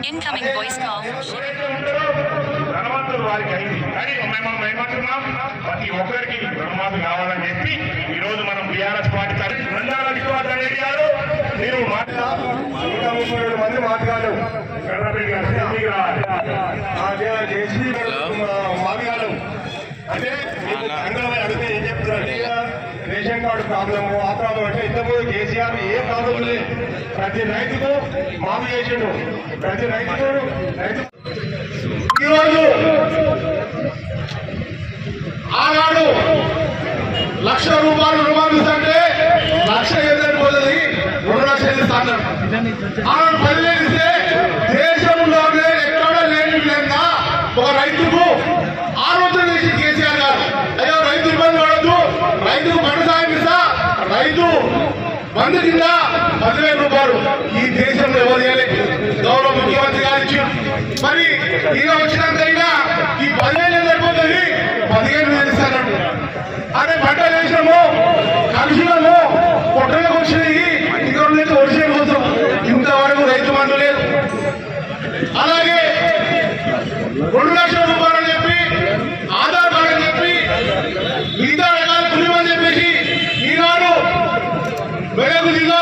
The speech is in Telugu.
Incoming voice call from Shiva. ధనవంతులు వారికి అయింది. కానీ మేము ఏమంటున్నాం, ప్రతి ఒక్కరికి ధనవంతు కావాలని చెప్పి ఈ రోజు మనం టీఆర్ఎస్ పార్టీ నంద్యాల విశ్వనాథ్ రెడ్డి గారు మీరు మంది మాట్లాడారు మాట్లాడారు అంటే అడిగితే ఏం చెప్తున్నారు, రేషన్ కార్డు ప్రాబ్లము ఆ ప్రాబ్లం అంటే ఇంతకుముందు కేసీఆర్ ఏ ప్రాబ్లం లేదు, ప్రతి రైతుకు మాఫీ చేసిండు, ప్రతి రైతుకు ఈరోజు ఆనాడు ₹1,00,000 రుణమాఫీ అంటే 1,00,000 ఎదురైపోతుంది, 2,00,000 ఇస్తాను. ఆనాడు 10,000 ఇస్తే దేశంలోనే ఎక్కడ లేని విధంగా ఒక రైతుకు ఆలోచన చేసి కేసీఆర్ గారు, అయ్యో రైతు ఇబ్బంది పడద్దు, రైతుకు పంట సాయం ఇస్తా, రైతు బంధు కింద ₹10,000 ఈ దేశంలో ఎవరు చేయలేదు, గౌరవ ముఖ్యమంత్రి గారు ఇచ్చారు. మరి ఇక వచ్చినంతైనా ఈ 10,000 సరిపోతుంది, 15,000 ఇస్తాను. అదే పంట వేసినాము, కలుషులము, పొట్టలకు వచ్చినాయి, ఇక్కడ నుంచి వర్షం కోసం ఇంతవరకు రైతు బంధు లేదు. అలాగే ₹2,00,000 అని చెప్పి, ఆధార్ కార్డు అని చెప్పి, మిగతా రకాల పులిమని చెప్పేసి ఈనాడు వెలుగు జిల్లా